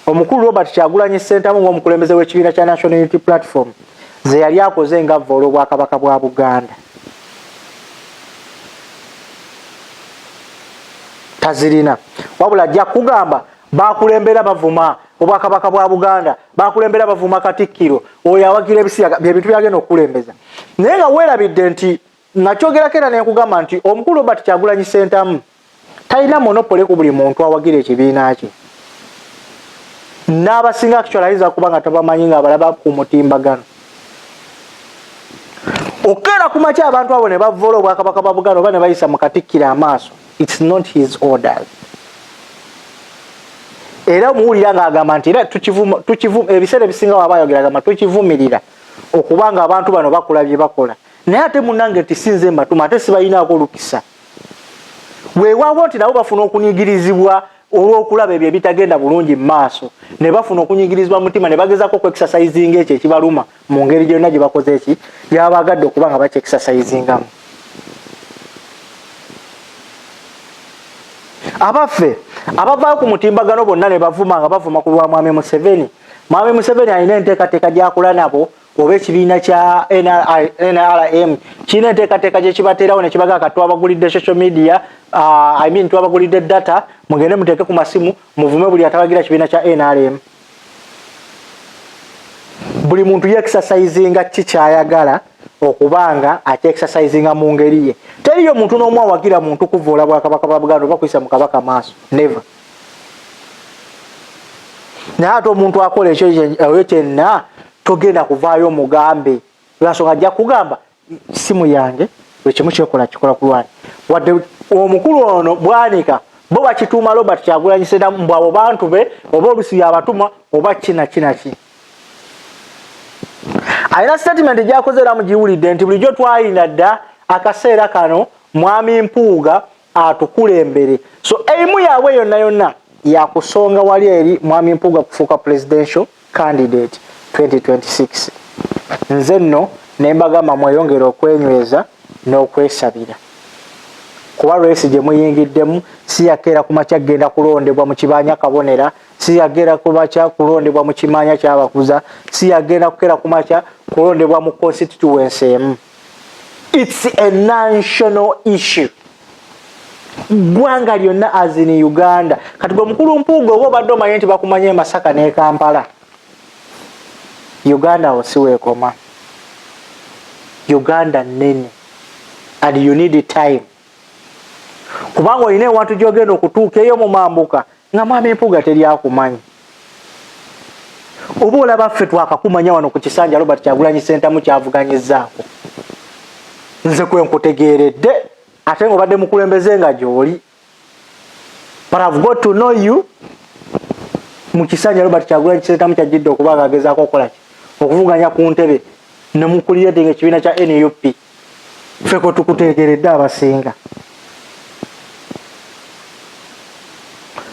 omukulu Robert Kyagulanyi Ssentamu ng'omukulembeze w'ekibiina kya National Unity Platform ze yali akoze nga voola Obwakabaka bwa Buganda tazirina wabula ajja kugamba bakulembera bavuma Obwakabaka bwa Buganda bakulembera bavuma Katikkiro oyo awagira ebisiyaga bye bintu byagenda okukulembeza naye nga weerabidde nti nakyogerako era nekugamba nti omukulu Robert Kyagulanyi Ssentamu talina monopole ku buli muntu awagira ekibiina kye n'abasinga actualize kuba nga tabamanyi nga abalaba ku mutimbagano okeera ku makya abantu abo ne bavoola Obwakabaka bwa Buganda oba ne bayisa mu Katikkiro amaaso it's not his orders era muwulira ng'agamba nti era ebiseera ebisinga waba ayogera agamba tukivumirira okubanga abantu bano bakola bye bakola naye ate munnange nti sinze mbatuma ate sibalinaako olukisa weewaawo nti nabo bafuna okunyigirizibwa olw'okulaba ebyo ebitagenda bulungi mu maaso ne bafuna okunyigirizibwa mutima ne bagezako ku-exercisinga ekyo ekibaluma mu ngeri gyonna gye bakoze eki byabagadde okuba nga baki-exercisingamu. Abaffe abavaayo ku mutimbagano bonna ne bavuma nga bavuma ku lwa mwami Museveni. Mwami Museveni alina enteekateeka gy'akola nabo oba ekibiina kya NRM kirina enteekateeka gye kibateerawo ne kibaga kati twabagulidde social media twabagulidde data mugende muteeke ku masimu muvume buli atawagira kibiina kya NRM. Buli muntu ye-exercisinga kikyayagala okubanga ate-exercisinga mu ngeri ye. Teriyo muntu n'omu awagira muntu kuvoola Bwakabaka bwa Buganda oba kuyisa mu Kabaka maaso. Never. Naye ate omuntu akola ekyo kyenna togenda kuvaayo mugambe lwansonga ajja kugamba simu yange ekimu kyekola kikola ku lwanyi wadde omukulu ono Bwanika bo bakituuma Robert Kyagulanyi Ssentamu mbw abo bantu be oba olusi yabatuma oba kinaki Aina statement gyakoze era mugiwulidde nti bulijjo twayina dda akaseera kano mwami Mpuuga atukulembere. So eimu yaabwe yonna yakusonga wali eri mwami Mpuuga kufuuka presidential candidate 2026. Nze nno ne mbagamba mweyongera okwenyweza n'okwesabira. Kuba race gye muyingiddemu si yakeera ku makya genda kulondebwa mu kibanja kabonera, si yagenda ku makya kulondebwa mu kimanya ky'abakuza, si yagenda kukeera ku makya kulondebwa mu constituency emu. It's a national issue. Gwanga lyonna as in Uganda. Kati gwe mukulu Mpuuga oba obadde omanyi nti bakumanya Masaka ne Kampala. Uganda osiweekoma. Uganda nene. And you need time. Kubanga olina ewantu gy'ogenda okutuuka eyo mu mambuka nga mwami Mpuuga teri akumanyi. Oba olaba ffe twakakumanya wano ku kisanja Robert Kyagulanyi Ssentamu kyavuganyizzaako. Nze kwe nkutegeeredde ate ng'obadde mukulembeze nga gy'oli. But I've got to know you. Mu kisanja Robert Kyagulanyi Ssentamu kyajjidde okuba ng'agezaako okukola ki? Okuvuganya ku ntebe ne mukuliraddinga ekibiina kya NUP. Ffe kwe tukutegeeredde abasinga.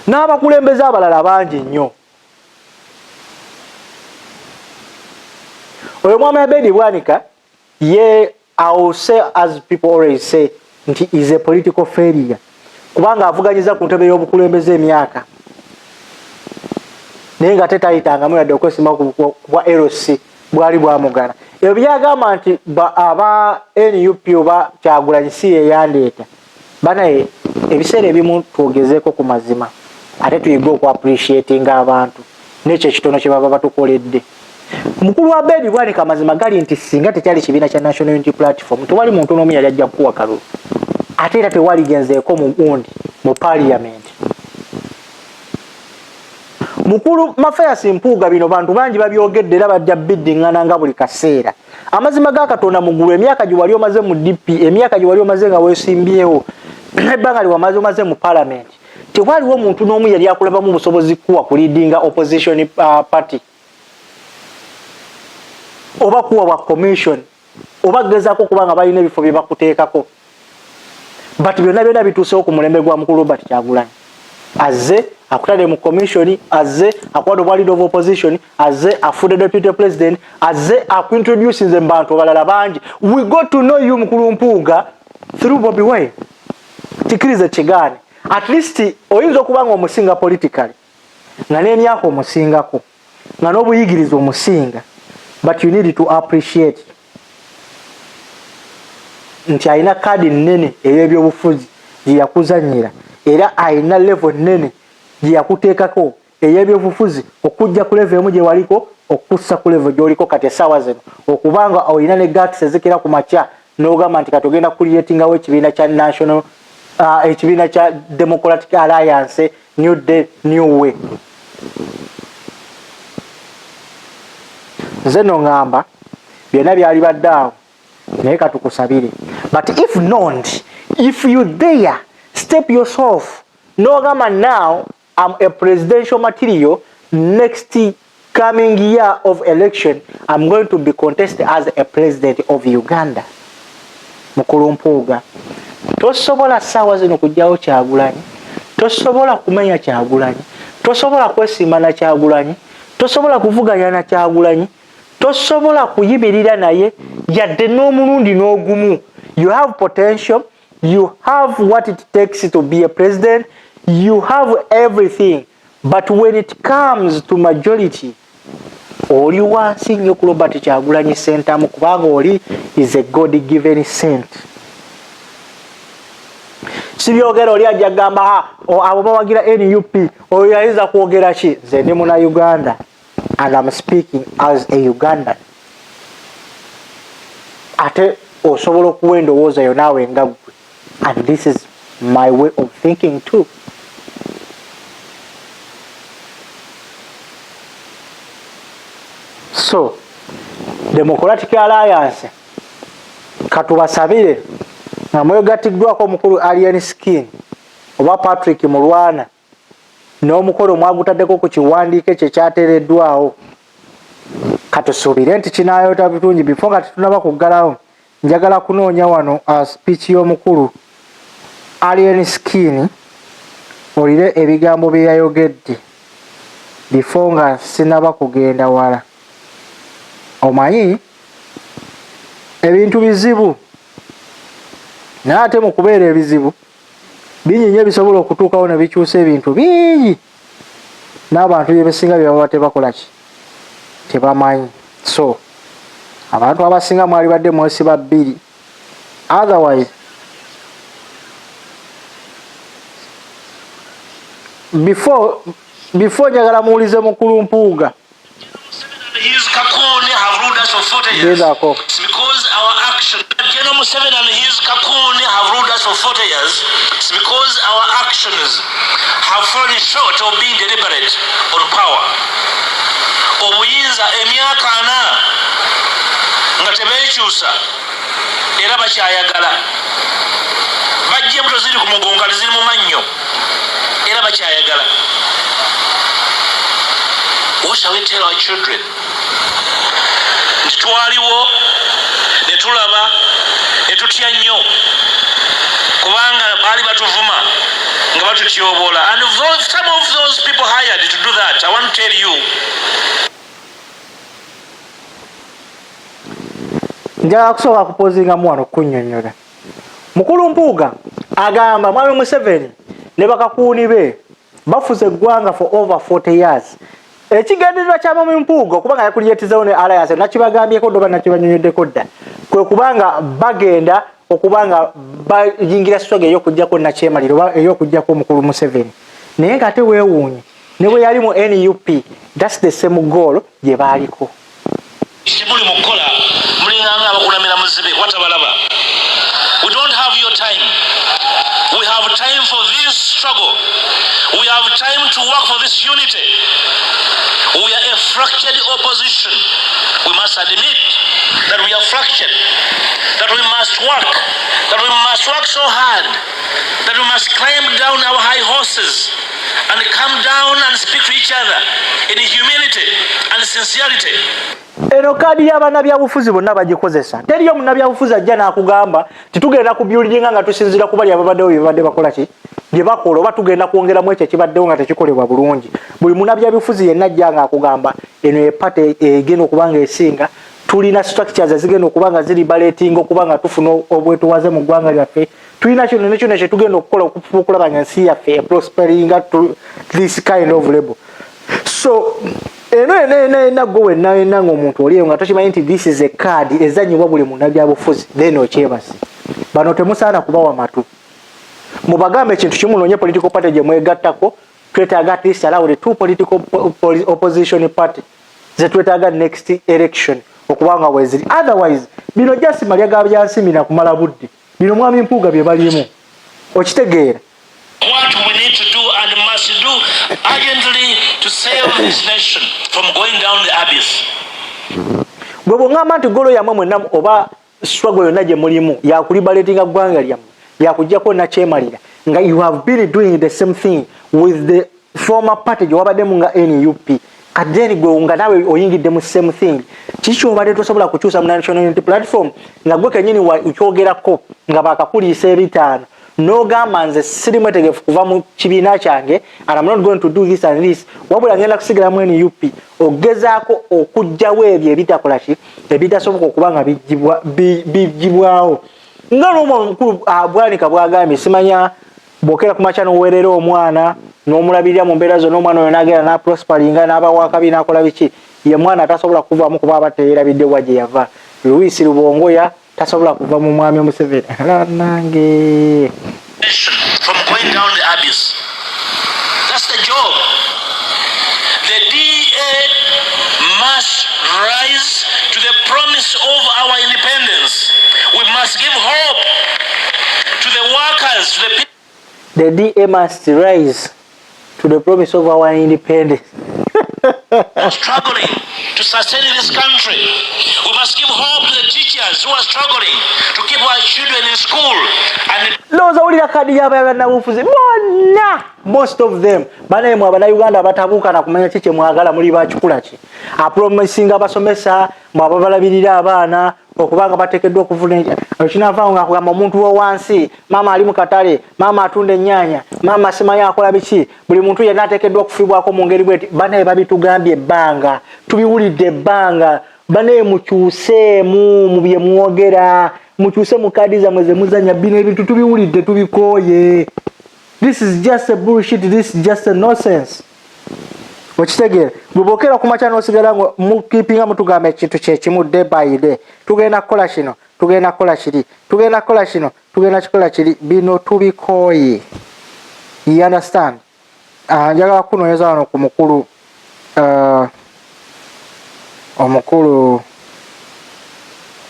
N'abakulembeze abalala bangi nnyo. Oyo mwami Bobi Wine ye I will say as people always say nti is a political failure. Kubanga avuganyiza ku ntebe y'obukulembeze emyaka. Naye nga tetayitanga yadde okwesima kwa LC bwali bwamugana. Ebyo byagamba nti aba NUP oba Kyagulanyi si yeyandeeta. Banaye ebiseera ebimu twogezeeko ku mazima. Ate tuyiga oku appreciating abantu n'ekyo ekitono kye baba batukoledde. Mukulu wa Bobi Wine amazima gali nti singa tekyali kibiina kya National Unity Platform tewali muntu n'omu yali ajja kukuwa kalulu. Ate era tewali genzeeko mu gundi mu parliament. Mukulu Mafeas Mpuuga bino bantu bangi babyogedde era bajja biddingana nga buli kaseera. Amazima ga Katonda mugulu emyaka gye wali omaze mu DP, emyaka gye wali omaze nga weesimbyewo, ebbanga lye omaze mu parliament. Tewaliwo muntu n'omu yali akulabamu obusobozi kuwa ku leading opposition party. Oba kuwa wa commission, oba gezaako kubanga balina ebifo bye bakuteekako. But byonna bituusewo ku mulembe gwa mukulu Robert Kyagulanyi. Azze akutadde mu commission, azze akwada obwa leader of opposition, azze afude deputy president, azze akuintroduce nze bantu balala bangi. We got to know you mukulu Mpuuga through Bobi Wine. Tikirize kigane. At least oyinza okubanga omusinga politically. Nga n'emyaka omusingako. Nga n'obuyigiriza omusinga. But you need to appreciate nti ayina kadi nnene ey'ebyobufuzi gye yakuzannyira era ayina level nnene gye yakuteekako ey'ebyobufuzi okujja ku level emu gye waliko okussa ku level gy'oliko kati essaawa zino okubanga olina ne gats ezekera ku makya n'ogamba nti kati ogenda kuliyetingawo ekibiina kya national ekibiina kya Democratic Alliance New Day New Way. Nze no ngamba byonna byali baddaawo naye katukusabire. But if not, if you there step yourself n'ogamba now I'm a presidential material, next coming year of election I'm going to be contested as a president of Uganda. Mukulu Mpuuga tosobola ssaawa zino kujjawo Kyagulanyi, tosobola kumenya Kyagulanyi, tosobola kwesimba na Kyagulanyi, tosobola kuvuganya na Kyagulanyi, tosobola kuyimirira naye yadde n'omulundi n'ogumu. You have potential, you have what it takes to be a president, you have everything, but when it comes to majority oli wansi nnyo ku Robert Kyagulanyi Ssentamu kubanga oli is a God-given saint. Sibyogera oli ajja gamba abo bawagira NUP oyo yayinza kwogera ki? Nze ndi muna Uganda and I'm speaking as a Ugandan. Ate osobola okuwa endowooza yo naawe nga gwe, and this is my way of thinking too. So Democratic Alliance katubasabire nga mwegatiddwako omukulu Alien Skin oba Patrick Mulwana n'omukolo mwagutaddeko ku kiwandiike kye kyateereddwawo katusuubire nti kinaayota bulungi. Before nga tetunaba kuggalawo njagala kunoonya wano speech y'omukulu Alien Skin olire ebigambo bye yayogedde before nga sinaba kugenda wala. Omanyi ebintu bizibu naye ate mu kubeera ebizibu binyinnye bisobola okutuukawo ne bikyusa ebintu bingi n'abantu bye basinga bye baba tebakola ki tebamanyi. So abantu abasinga mwali badde mwesiba bbiri. Otherwise before njagala muwulize mukulu Mpuuga. His Kakuni have ruled us for 40 years. It's because our action. General Museveni and his Kakuni have ruled us for 40 years. It's because our actions have fallen short of being deliberate on power. Obuyinza emyaka 4 nga tebeekyusa era bakyayagala. Bajja embuto ziri ku mugongo ziri mu mannyo era bakyayagala. What shall we tell our children? Twaliwo ne tulaba ne tutya nnyo kubanga baali batuvuma nga batutyoboola. And some of those people hired to do that, I want to tell you. Njagala kusooka kupozingamu wano kunnyonnyola. Mukulu Mpuuga agamba Mwami Museveni ne bakakuuni be bafuze eggwanga for over 40 years. Ekigendererwa kya Mwami Mpuuga okubanga yakuliyetizawo ne Alliance nakibagambyeko ddoba nakibanyonyoddeko dda kwe kubanga bagenda okubanga bayingira struggle ey'okuggyako nakyemaliro oba ey'okuggyako omukulu Museveni. Naye nga ate weewuunye ne bwe yali mu NUP, that's the same goal gye baaliko. Muli mu kukola mulinganga abakulamira muzibe watabalaba. We don't have your time. We have time for this struggle. We have time to work for this unity. We are a fractured opposition. We must admit that we are fractured, that we must work so hard, that we must climb down our high horses and come down and speak to each other in humility and sincerity. Eno kadi y'abannabyabufuzi bonna bagikozesa. Teriyo munnabyabufuzi ajja n'akugamba titugenda kubyuliringa nga tusinzira ku bali ababaddewo bye babadde bakola ki bye bakola oba tugenda kwongeramu ekyo ekibaddewo nga tekikolebwa bulungi. Buli munnabyabufuzi yenna ajja nga akugamba eno epate egenda okubanga esinga tulina structures ezigenda okubanga ziri baletinga okubanga tufuna obwetuwaze mu ggwanga lyaffe. Tulina kino ne kino kye tugenda okukola okulabanga ensi yaffe prosperinga to this kind of label. So eno gwe wenna ng'omuntu oliyo nga tokimanyi nti this is a card ezannyibwa buli munnabyabufuzi then okyebasi. Bano temusaana kubawa matu. Mubagambe ekintu kimu noonye political party gye mwegattako. Twetaaga at least allow the two political opposition party ze twetaaga next election okubanga weziri. Otherwise bino just malya ga byansimbi na kumala budde. Bino Mwami Mpuuga bye balimu. Okitegeera. What we need to do and must do urgently to save this nation from going down the abyss. Bwe bw'ŋŋamba nti golo yammwe mwenna oba struggle yonna gye mulimu yakulibaletinga ggwanga lyammwe yakuggyako nakyemalira nga you have been doing the same thing with the former party gye wabaddemu nga NUP. Kadeni gwe nga nawe oyingidde mu same thing. Kiki obadde tosobola kukyusa mu National Unity Platform nga gwe kennyini okyogerako nga bakakuliisa ebitaano. No gamba nze siri mwetegefu kuva mu kibiina kyange and I'm not going to do this and this. Wabula ngenda kusigalamu NUP ogezaako okugjawo ebyo ebitakola ki ebitasoboka okuba nga bijjibwawo. Nga n'omwo omukulu Bwanika bwagambye simanya bwokera ku makya n'oweerera omwana n'omulabirira mu mbeera zonna omwana oyo n'agenda n'aprosperinga n'abawa akabi n'akola biki ye mwana tasobola kuvaamu kuba aba teyeerabidde wa gye yava. Louis Rubongoya tasobola kuva mu Mwami Museveni nange from going down the abyss. That's the job. The DA must rise to the promise of our independence. We must give hope to the workers, to the people. The DA must rise to the promise of our independence. who are struggling to sustain this country. We must give hope to the teachers who are struggling to keep our children in school. And Loza ulira kadi yaba na bufuzi bonna, most of them bana mu abana Uganda batabuka na kumanya chiche mwagala muri bachukula ki apromisinga basomesa mwababalabirira abaana okubanga batekeddwa okufuna kinavanga kugamba omuntu wo wansi mama ali mu katale mama atunde nnyaanya mama simanyi akola biki buli muntu yenna atekeddwa okufibwako mu ngeri bweti bana babitugambye ebbanga tubiwulidde ebbanga bana mukyuseemu mu bye mwogera mukyuse mu kadi zammwe ze muzanya bino ebintu tubiwulidde tubikooye. This is just a bullshit, this is just a nonsense. Wachitegere bubokera kumacha nosigala ngo mukipinga mutugamba ekintu kye kimu day by day tugenda kola kino tugenda kola kiri tugenda kola kino tugenda kikola kiri bino tubikooye. You understand? Njagala kunoyeza wano ku mukulu omukulu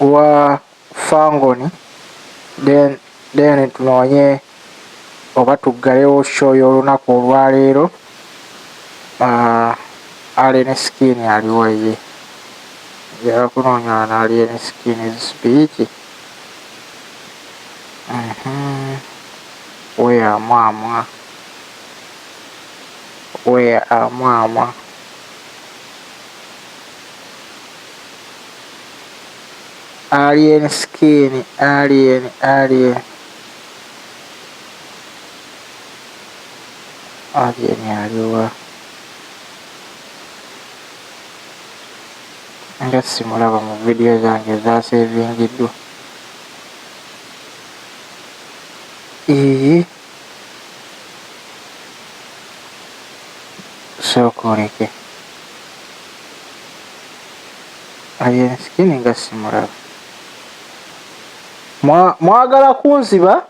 wa Fangoni then tunoonye oba tuggalewo show y'olunaku olwaleero. Alien skin aliwo ye ya kunoonya na alien skin speech where mama alien skin alien aliwo nga simulaba mu video zange zasevingiddwa. Sokoleke alien skin nga simulaba mwagala kunziba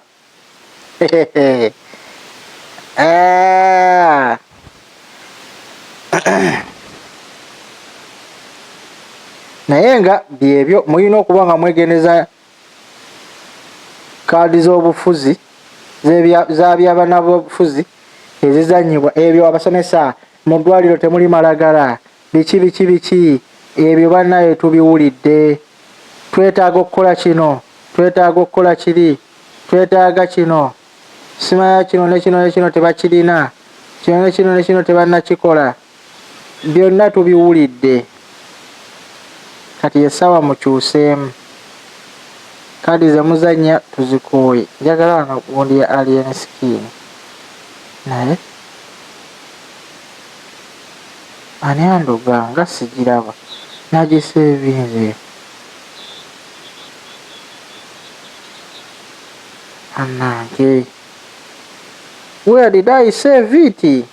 naye nga byebyo mulina okuba nga mwegendeza kaadi z'obufuzi z'abyabana b'obufuzi ezizanyibwa ebyo abasomesa mu ddwaliro temuli malagala biki ebyo bannaye tubiwulidde. Twetaaga okukola kino twetaaga okukola kiri twetaaga kino simanya kino nekino tebakirina kino nekino tebannakikola byonna tubiwulidde. Kati yesawa mukyuseemu kadi ze muzanya tuzikooye. Njagala wano gundi ya alien skin naye ani anduga nga sigiraba nagisevinze anange. Where did I save it?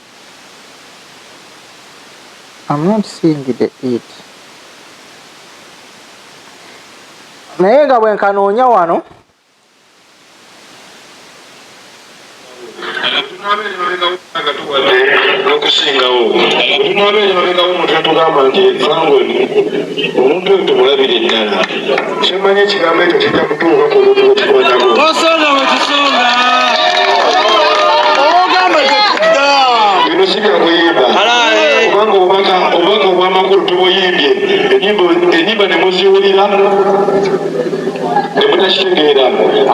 I'm not seeing it. Naye nga bwe nkanoonya wano okusingawo tunabeera babeerawo omuntu atugamba nti Fangoni omuntu oyo tumulabira eddala kimanyi ekigambo ekyo kijja kutuuka ku muntu wekikwanako osonga wekisonga ogamba tekudda bino si byakuyimba kubanga obubaka obw'amakulu tubuyimbye enyimba ne muziwulira ne mutakitegeera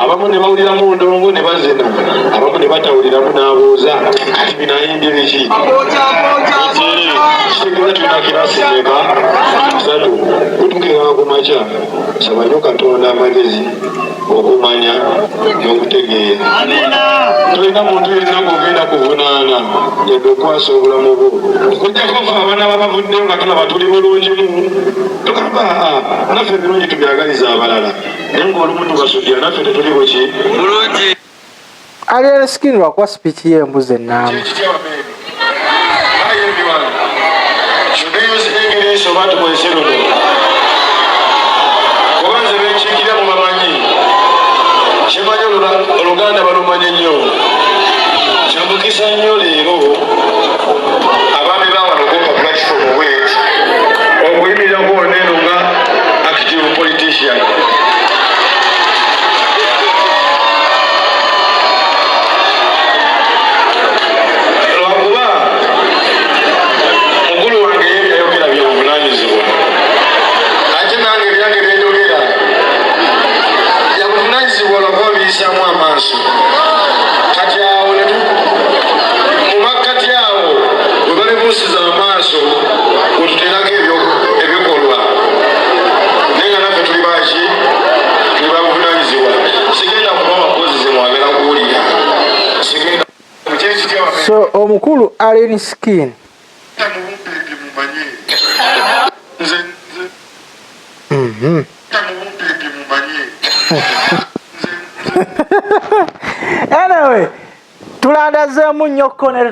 abamu ne bawuliramu ndongo ne bazina abamu ne batawuliramu n'abuuza kati binayimbye biki kitegeeza tulina kirasi meka 3 kutukiranga ku makya saba nnyo Katonda amagezi okumanya n'okutegeera tolina muntu yenna ng'ogenda kuvunaana yadde okwasa obulamu bwo okujjako fe abaana babavuddeyo nga tulaba tuli bulungimu tugamba naffe ebirungi tubyagaliza abalala naye ng'olumu tubasudira naffe tetuli buki bulungi. Alien skin lwakuba speech y'embuzi ennamba should we use English oba tukozese luno kuba nze benkiikira mu bamanyi kimanyi Oluganda balumanyi nnyo kyambukisa nnyo leero abaami bawanogoka platform wet okuyimirako oneeno nga active politician lwakuba mukulu wange omukulu Allen Skin anyway tulandazeemu nnyoko ne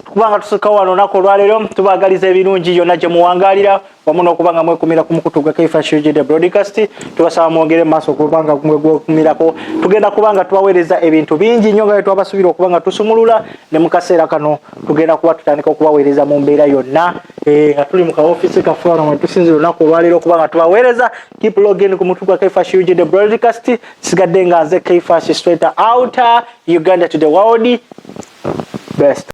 kubanga tusika wano olunaku olwaleero tubaagaliza ebirungi yonna gye muwangalira wamu n'okuba nga mwekumira ku mukutu gwa Kaifa Shujide broadcast tubasaba mwongere maaso kubanga mwekumirako tugenda kuba nga tubaweereza ebintu bingi nnyo nga bwe twabasuubira okuba nga tusumulula ne mu kaseera kano tugenda kuba tutandika okubaweereza mu mbeera yonna nga tuli mu kaofiisi kaffe wano mwe tusinzira olunaku olwaleero okuba nga tubaweereza keep login ku mukutu gwa Kaifa Shujide broadcast sigadde nga nze Kaifa straight out Uganda to the world best.